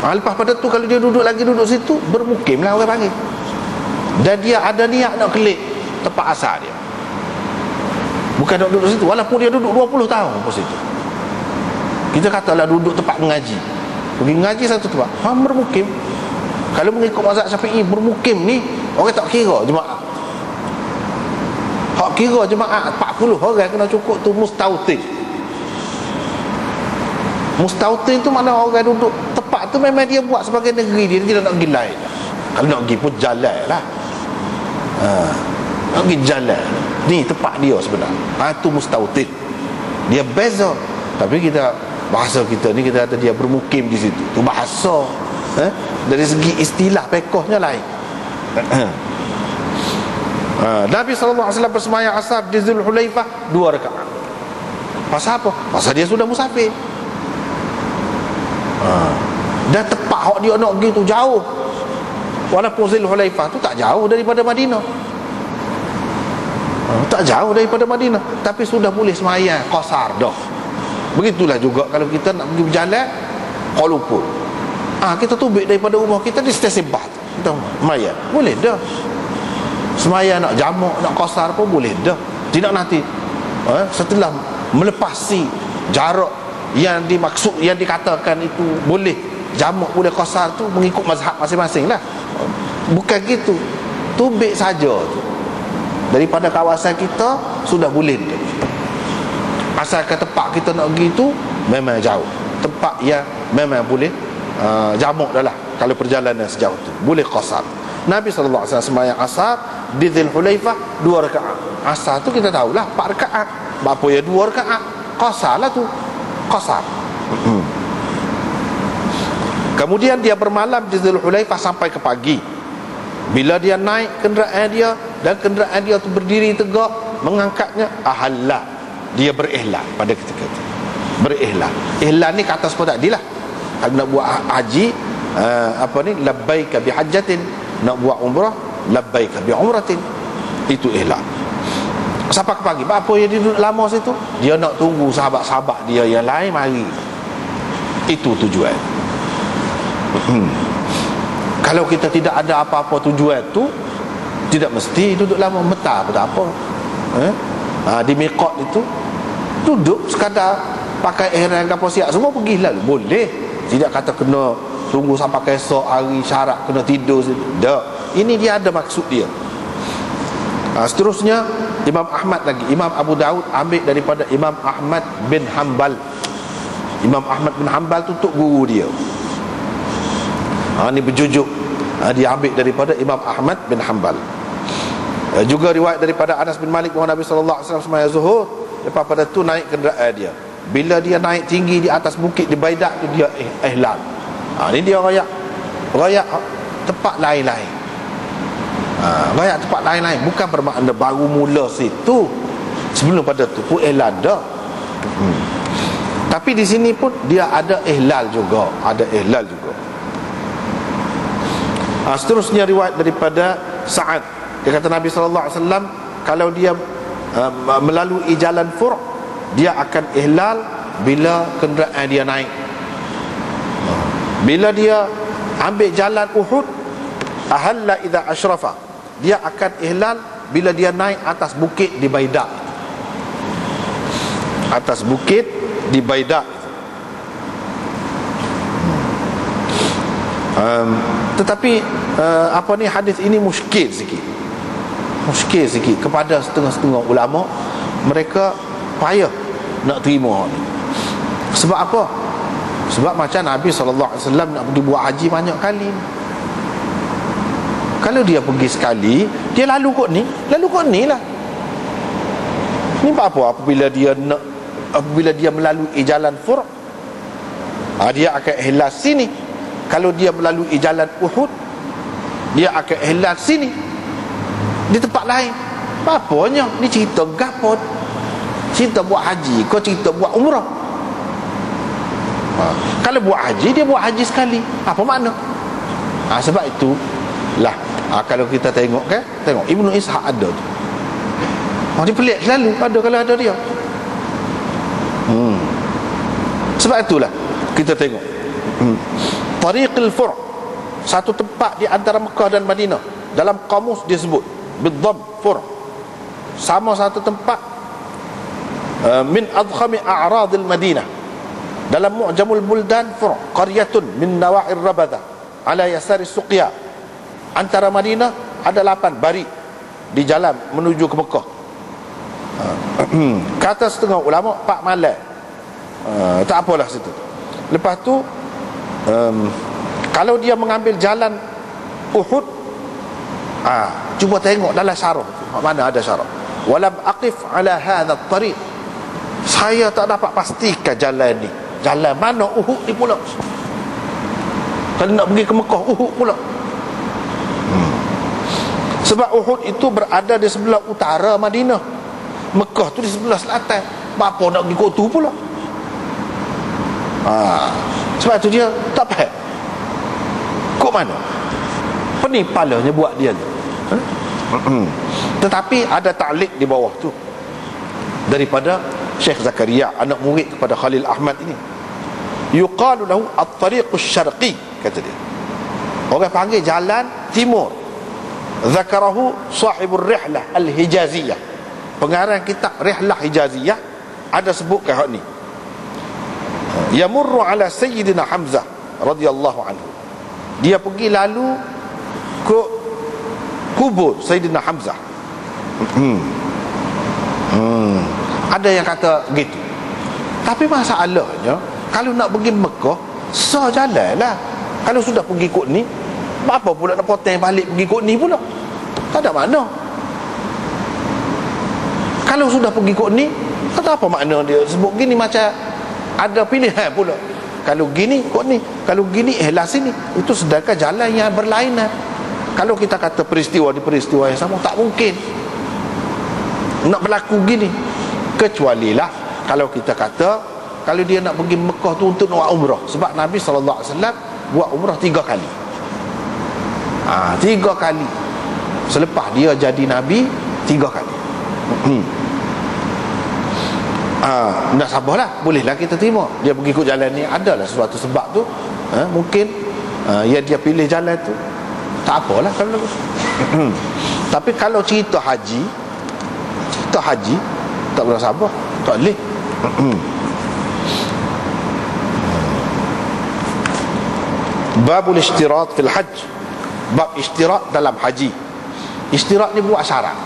Lepas pada tu kalau dia duduk situ, bermukim lah orang panggil. Dan dia ada niat nak kelik tempat asal dia, bukan nak duduk situ. Walaupun dia duduk 20 tahun pun situ. Kita katalah duduk tempat mengaji, pergi mengaji satu tempat, bermukim. Kalau mengikut mazhab Syafi'i, bermukim ni orang tak kira jemaah. Hak kira jemaah 40 orang kena cukup tu mustautin. Mustautin tu mana orang duduk tempat tu memang dia buat sebagai negeri dia tidak nak pergi lain. Kalau nak pergi pun jalan lah. Nak pergi jalan, ni tempat dia sebenarnya. Tu mustautin. Dia beza. Tapi kita, bahasa kita ni kita kata dia bermukim di situ. Tu bahasa. Dari segi istilah pekohnya lain. Nabi SAW bersemayam asar di Zulhulaifah 2 rakaat. Pasal apa? Pasal dia sudah musafir. Dan tempat hak dia nak pergi tu jauh. Walaupun Zulhulaifah tu tak jauh daripada Madinah, tak jauh daripada Madinah, tapi sudah boleh semayang qasar dah. Begitulah juga kalau kita nak pergi berjalan Kuala Lumpur, kita tubik daripada rumah kita di stesen bas, kita semayang boleh dah. Semayang nak jamak, nak qasar pun boleh dah. Tidak nanti setelah melepasi jarak yang dimaksud, yang dikatakan itu boleh jamak, boleh qasar tu mengikut mazhab masing-masing lah. Bukan gitu, tubik saja tu daripada kawasan kita sudah boleh dah. Asalkan tempat kita nak pergi tu memang jauh, tempat yang memang boleh jamak dah lah. Kalau perjalanan sejauh tu boleh qasar. Nabi SAW sembahyang asar di Zulhulaifah 2 rakaat. Asar tu kita tahulah 4 rakaat. Apa ya 2 rakaat? Qasar lah tu, qasar. Kemudian dia bermalam di Zulhulaifah sampai ke pagi. Bila dia naik kenderaan dia dan kenderaan dia tu berdiri tegak mengangkatnya, ahalla, dia berihlal pada ketika itu. Berihlal. Ihlal ni kata seperti tadi lah. Kalau nak buat haji, labbaika bi hajjatin, nak buat umrah, labbaika bi umratin. Itu ihlal. Sampai ke pagi. Apa yang dia duduk lama situ? Dia nak tunggu sahabat-sahabat dia yang lain mari. Itu tujuan. Kalau kita tidak ada apa-apa tujuan tu, tidak mesti duduk lama. Mentar pun tak apa. Di miqat itu duduk sekadar pakai ihram ke apa siap semua pergi lalu boleh. Tidak kata kena tunggu sampai esok hari syarat kena tidur. Tak. Ini dia ada maksud dia. Seterusnya Imam Ahmad lagi, Imam Abu Daud ambil daripada Imam Ahmad bin Hanbal. Imam Ahmad bin Hanbal tu tok guru dia. Ini berjujuk, dia ambil daripada Imam Ahmad bin Hanbal. Juga riwayat daripada Anas bin Malik bahawa Nabi SAW sembahyang zuhur, lepas pada tu naik kenderaan dia. Bila dia naik tinggi di atas bukit di Baidak tu dia ihlal. Ini dia rayak tempat lain-lain. Rayak tempat lain-lain bukan bermakna baru mula situ. Sebelum pada tu pun ihlal dah. Tapi di sini pun dia ada ihlal juga, ada ihlal juga. Seterusnya riwayat daripada Sa'ad, dia kata Nabi SAW kalau dia melalui jalan Fur', dia akan ihlal bila kenderaan dia naik. Bila dia ambil jalan Uhud, ahalla idza asyrafa, dia akan ihlal bila dia naik atas bukit di Baidak. Atas bukit di Baidak. Tetapi hadis ini muskil sikit kepada setengah-setengah ulama. Mereka payah nak terima ni. Sebab apa? Sebab macam Nabi SAW nak pergi buat haji banyak kali. Kalau dia pergi sekali, dia lalu kot ni lah. Ni apa? Apabila dia melalui jalan Fur', dia akan ihlal sini. Kalau dia melalui jalan Uhud, dia akan ihlal sini, di tempat lain. Apanya? Ni cerita gapot. Cerita buat haji, kau cerita buat umrah. Kalau buat haji, dia buat haji sekali. Apa makna? Sebab itu lah, kalau kita tengok Ibnu Ishaq ada tu. Dia pelik selalu ada kalau ada dia. Sebab itulah kita tengok Tariqil Fur', satu tempat di antara Mekah dan Madinah. Dalam kamus disebut bidham Fur', sama satu tempat. Min adkhami a'radil Madinah, dalam Mu'jamul Buldan Fur', qaryatun min nawa'ir Rabada ala yasari Suqya. Antara Madinah ada 8 bari di jalan menuju ke Mekah. Kata setengah ulama 4 malam. Tak apalah situ. Lepas tu kalau dia mengambil jalan Uhud, cuba tengok dalam syarah, mana ada syarah. Walam aqif ala hadha at-tariq, saya tak dapat pastikan jalan ni, jalan mana Uhud ni pula. Kalau nak pergi ke Mekah, Uhud pula. Sebab Uhud itu berada di sebelah utara Madinah, Mekah tu di sebelah selatan. Apa nak pergi kota pula? Sebab tu dia tak faham. Kok mana? Pening kepalanya buat dia ni. Tetapi ada ta'liq di bawah tu daripada Syekh Zakaria, anak murid kepada Khalil Ahmad ini. Yuqalu lahu at-tariqus syarqi, kata dia. Orang panggil jalan timur. Zakarahu sahibur rihlah al-hijaziyah, pengarang kitab Rihlah Hijaziyah, ada sebut ke hak ni. Yamurru ala Sayyidina Hamzah radhiyallahu anhu, dia pergi lalu ke kubur Sayyidina Hamzah. Ada yang kata gitu. Tapi masalahnya, kalau nak pergi Mekah, sah jalan lah. Kalau sudah pergi kot ni, apa pula nak potong balik pergi kot ni pula? Tak ada makna. Kalau sudah pergi kot ni, tak apa makna dia sebut gini, macam ada pilihan pula. Kalau gini kot ni, kalau gini ikhlas sini. Itu sedangkan jalan yang berlainan. Kalau kita kata peristiwa di peristiwa yang sama, tak mungkin nak berlaku gini. Kecuali lah kalau kita kata, kalau dia nak pergi Mekah tu untuk nak buat umrah. Sebab Nabi SAW buat umrah 3 kali. 3 kali. Selepas dia jadi Nabi, 3 kali. Nak sabarlah, bolehlah kita terima dia pergi ikut jalan ni. Adalah sesuatu sebab tu, mungkin ya dia pilih jalan tu, tak apalah kalau tapi kalau cerita haji tak boleh sabar, tak boleh. Babul ishtirat fil hajj, bab ishtirat dalam haji. Ishtirat ni buat syarat.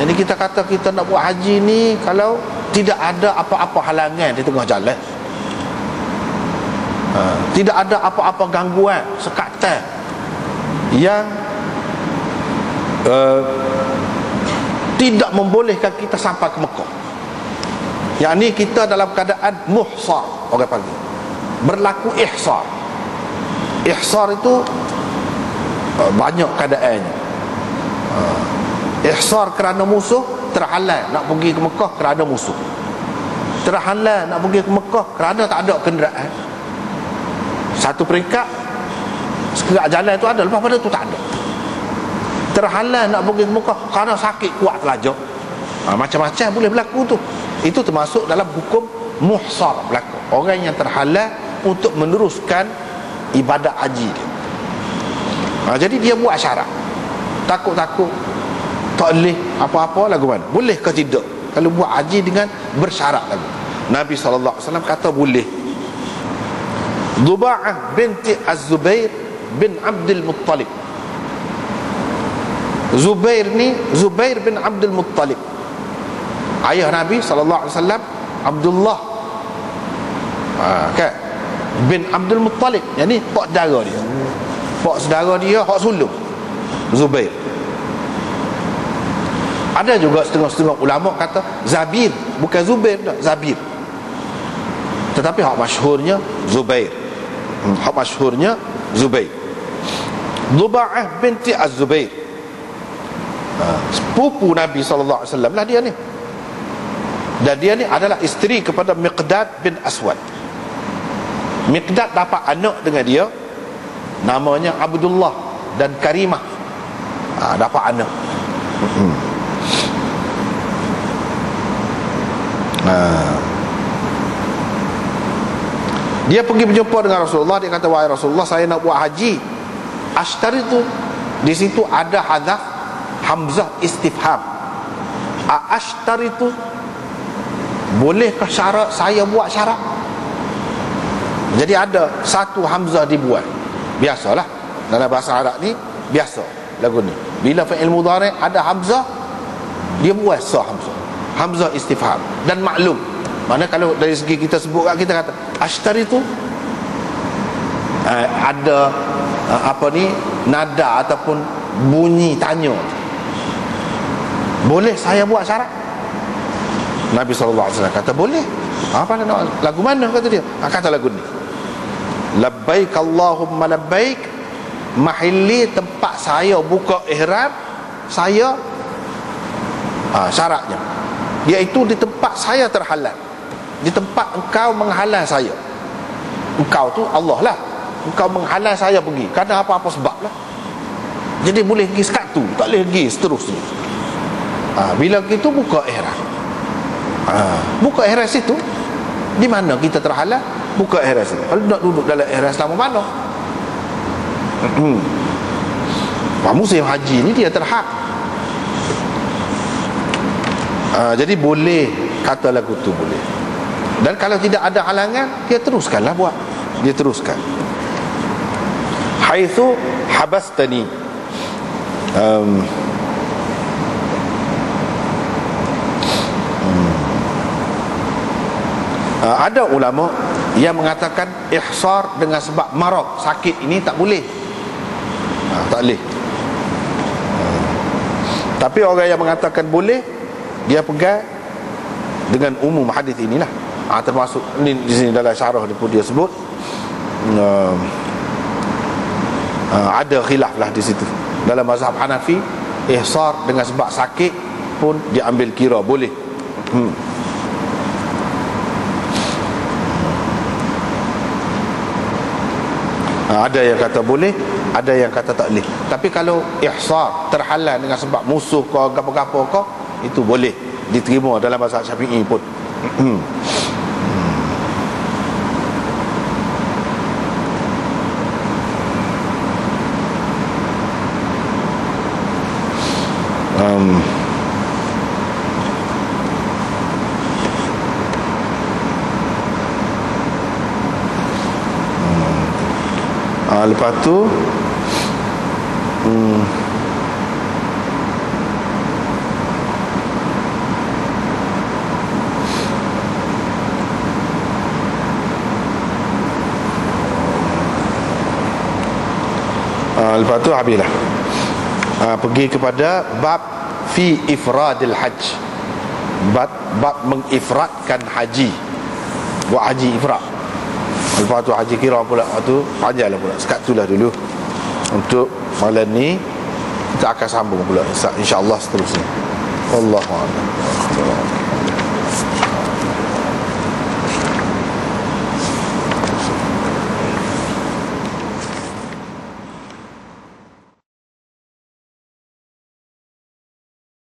Jadi kita kata kita nak buat haji ni kalau tidak ada apa-apa halangan di tengah jalan, tidak ada apa-apa gangguan sekatan yang tidak membolehkan kita sampai ke Mekah. Yang ni kita dalam keadaan muhsar, orang panggil, berlaku ihsar. Ihsar itu banyak keadaannya. Ihsar kerana musuh, terhalang nak pergi ke Mekah kerana musuh. Terhalang nak pergi ke Mekah kerana tak ada kenderaan. Satu peringkat, sekerak jalan tu ada, lepas pada tu tak ada. Terhalang nak pergi ke Mekah kerana sakit kuat telajak. Macam-macam boleh berlaku tu. Itu termasuk dalam hukum muhsar berlaku. Orang yang terhalang untuk meneruskan ibadat haji dia. Jadi dia buat syarat. Takut-takut tak boleh apa-apa lagu mana? Boleh ke tidak? Kalau buat haji dengan bersyarat lagu. Nabi SAW kata boleh. Duba'ah binti Az-Zubair bin Abdul Muttalib. Zubair ni, Zubair bin Abdul Muttalib, ayah Nabi SAW, Abdullah kan, bin Abdul Muttalib. Yang ni pak saudara dia, pak saudara dia hak sulung Zubair. Ada juga setengah-setengah ulama kata Zabir, bukan Zubair tak, Zabir. Tetapi hak masyhurnya Zubair. Hak masyhurnya Zubair. Duba'ah binti Az-Zubair, sepupu Nabi SAW lah dia ni. Dan dia ni adalah isteri kepada Miqdad bin Aswad. Miqdad dapat anak dengan dia, namanya Abdullah dan Karimah. Dapat anak. Dia pergi berjumpa dengan Rasulullah. Dia kata, wahai Rasulullah, saya nak buat haji. Ashtaritu, di situ ada hadaf hamzah istifham. Ashtaritu, bolehkah syarat saya buat syarat? Jadi ada satu hamzah dibuat. Biasalah dalam bahasa Arab ni, biasa lagu ni. Bila fi'il mudhari' ada hamzah, dia buat sah hamzah, hamzah istifham. Dan maklum, mana kalau dari segi kita sebut, kita kata ashtari tu ada apa ni, nada ataupun bunyi tanya, boleh saya buat syarat? Nabi SAW kata boleh. Apa lagu mana kata dia? Kata lagu ni, labbaik Allahumma labbaik, mahilli, tempat saya buka ihram saya, syaratnya iaitu di tempat saya terhalal, di tempat engkau menghalal saya. Engkau tu Allah lah, engkau menghalal saya pergi kerana apa-apa sebab lah. Jadi boleh pergi sekat tu, tak boleh pergi seterusnya. Bila kita buka ihram, buka ihram situ, di mana kita terhalal, buka ihram situ. Kalau nak duduk dalam ihram selama mana? Musim haji ni dia terhad. Jadi boleh, kata lagu tu boleh. Dan kalau tidak ada halangan, dia teruskanlah buat. Dia teruskan. Haitsu habastani. Ada ulama yang mengatakan ihsar dengan sebab marad, sakit ini tak boleh. Tak boleh. Tapi orang yang mengatakan boleh, dia pegang dengan umum hadis inilah. Termasuk ni di sini dalam syarah dia sebut ada khilaf lah di situ. Dalam mazhab Hanafi, ihsar dengan sebab sakit pun diambil kira boleh. Ada yang kata boleh, ada yang kata tak boleh. Tapi kalau ihsar terhalal dengan sebab musuh kau, gapo-gapo kau, itu boleh diterima dalam mazhab Syafi'i pun. Lepas tu lepas tu habislah. Pergi kepada bab fi ifradil hajj, bab mengifradkan haji, buat haji ifrad. Lepas tu haji kira pula, tu panjanglah pula. Sekat tu lah dulu. Untuk malam ni kita akan sambung pula insya-Allah seterusnya. Wallahu a'lam.